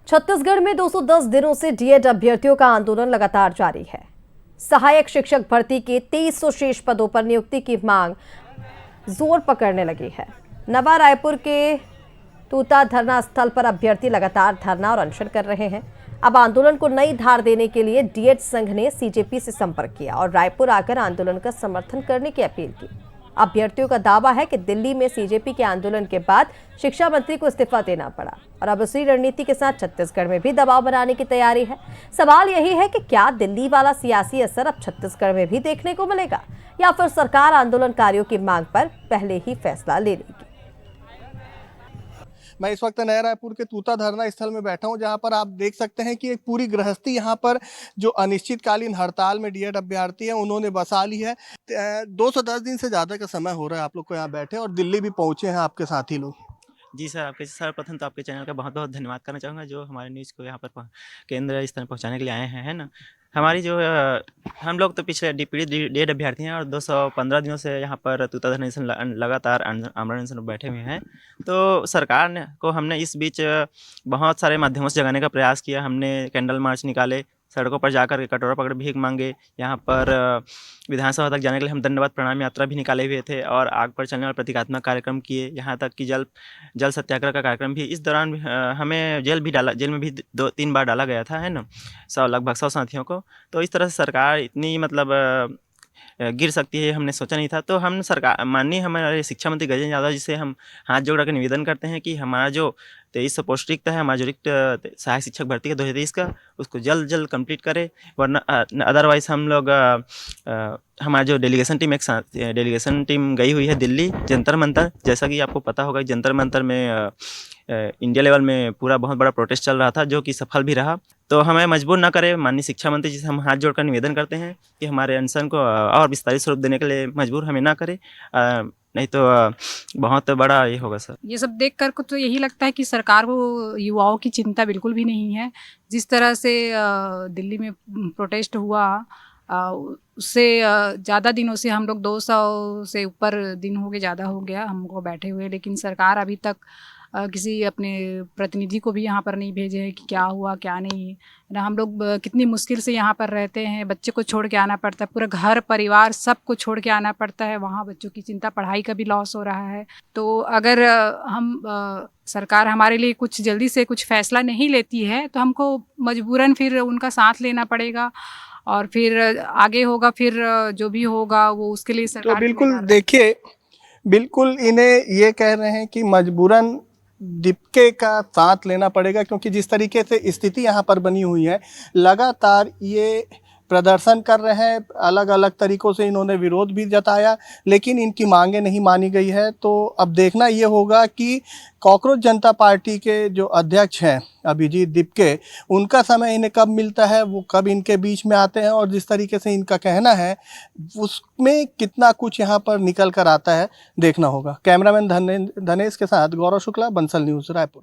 छत्तीसगढ़ में 210 दिनों से डीएड अभ्यर्थियों का आंदोलन लगातार जारी है। सहायक शिक्षक भर्ती के 2300 शेष पदों पर नियुक्ति की मांग जोर पकड़ने लगी है। नवा रायपुर के तूता धरना स्थल पर अभ्यर्थी लगातार धरना और अनशन कर रहे हैं। अब आंदोलन को नई धार देने के लिए डीएड संघ ने सीजेपी से संपर्क किया और रायपुर आकर आंदोलन का समर्थन करने की अपील की। अभ्यर्थियों का दावा है कि दिल्ली में सीजेपी के आंदोलन के बाद शिक्षा मंत्री को इस्तीफा देना पड़ा और अब उसी रणनीति के साथ छत्तीसगढ़ में भी दबाव बनाने की तैयारी है। सवाल यही है कि क्या दिल्ली वाला सियासी असर अब छत्तीसगढ़ में भी देखने को मिलेगा या फिर सरकार आंदोलनकारियों की मांग पर पहले ही फैसला ले लेगी। मैं इस वक्त नया रायपुर के तूता धरना स्थल में बैठा हूं, जहां पर आप देख सकते हैं कि एक पूरी गृहस्थी यहां पर जो अनिश्चितकालीन हड़ताल में डीएड अभ्यर्थी हैं उन्होंने बसा ली है। 210 दिन से ज़्यादा का समय हो रहा है आप लोग को यहाँ बैठे और दिल्ली भी पहुंचे हैं आपके साथी लोग। जी सर, आपके सर्वप्रथम तो आपके चैनल का बहुत बहुत धन्यवाद करना चाहूँगा जो हमारे न्यूज़ को यहाँ पर केंद्र इस तरह पहुँचाने के लिए आए हैं, है ना। हमारी जो हम लोग तो पिछले डीएड अभ्यर्थी हैं और 215 दिनों से यहाँ पर तूता धरना लगातार आमरण अनशन में बैठे हुए हैं। तो सरकार ने को हमने इस बीच बहुत सारे माध्यमों से जगाने का प्रयास किया। हमने कैंडल मार्च निकाले, सड़कों पर जाकर के कटोरा पकड़ भीख मांगे। यहाँ पर विधानसभा तक जाने के लिए हम दंडवत प्रणाम यात्रा भी निकाले हुए थे और आग पर चलने वाले प्रतीकात्मक कार्यक्रम किए। यहाँ तक कि जल सत्याग्रह का कार्यक्रम भी। इस दौरान हमें जेल में भी 2-3 बार डाला गया था, है ना, लगभग 100 साथियों को। तो इस तरह से सरकार इतनी गिर सकती है हमने सोचा नहीं था। तो हम सरकार माननीय हमारे शिक्षा मंत्री गजेंद्र यादव जी से हम हाथ जोड़ कर निवेदन करते हैं कि हमारा जो 2300 पोस्ट रिक्त है, हमारा जो रिक्त सहायक शिक्षक भर्ती का 2023 का, उसको जल्द कंप्लीट करे, वरना अदरवाइज हम लोग हमारा जो डेलीगेशन टीम गई हुई है दिल्ली जंतर मंतर। जैसा कि आपको पता होगा जंतर मंतर में इंडिया लेवल में पूरा बहुत बड़ा प्रोटेस्ट चल रहा था जो कि सफल भी रहा। तो हमें मजबूर न करे, माननीय शिक्षा मंत्री जी से हम हाथ जोड़कर निवेदन करते हैं कि हमारे अनशन को और विस्तारित स्वरूप देने के लिए मजबूर हमें ना करे, नहीं तो बहुत बड़ा ये होगा सर। ये सब देख कर तो यही लगता है कि सरकार को युवाओं की चिंता बिल्कुल भी नहीं है। जिस तरह से दिल्ली में प्रोटेस्ट हुआ उससे ज़्यादा दिनों से हम लोग 200 से ऊपर दिन हो गए, ज़्यादा हो गया हमको बैठे हुए, लेकिन सरकार अभी तक किसी अपने प्रतिनिधि को भी यहाँ पर नहीं भेजे है कि क्या हुआ क्या नहीं ना। हम लोग कितनी मुश्किल से यहाँ पर रहते हैं, बच्चे को छोड़ के आना पड़ता है, पूरा घर परिवार सबको छोड़ के आना पड़ता है। वहाँ बच्चों की चिंता, पढ़ाई का भी लॉस हो रहा है। तो अगर हम सरकार हमारे लिए कुछ जल्दी से कुछ फैसला नहीं लेती है तो हमको मजबूरन फिर उनका साथ लेना पड़ेगा और फिर आगे होगा, फिर जो भी होगा वो उसके लिए सरकार। तो बिल्कुल देखिए, बिल्कुल इन्हें ये कह रहे हैं कि मजबूरन डिपके का साथ लेना पड़ेगा, क्योंकि जिस तरीके से स्थिति यहाँ पर बनी हुई है, लगातार ये प्रदर्शन कर रहे हैं, अलग अलग तरीक़ों से इन्होंने विरोध भी जताया, लेकिन इनकी मांगें नहीं मानी गई है। तो अब देखना ये होगा कि कॉकरोच जनता पार्टी के जो अध्यक्ष हैं अभिजीत दिपके, उनका समय इन्हें कब मिलता है, वो कब इनके बीच में आते हैं और जिस तरीके से इनका कहना है उसमें कितना कुछ यहाँ पर निकल कर आता है, देखना होगा। कैमरामैन धनेश के साथ गौरव शुक्ला, बंसल न्यूज़, रायपुर।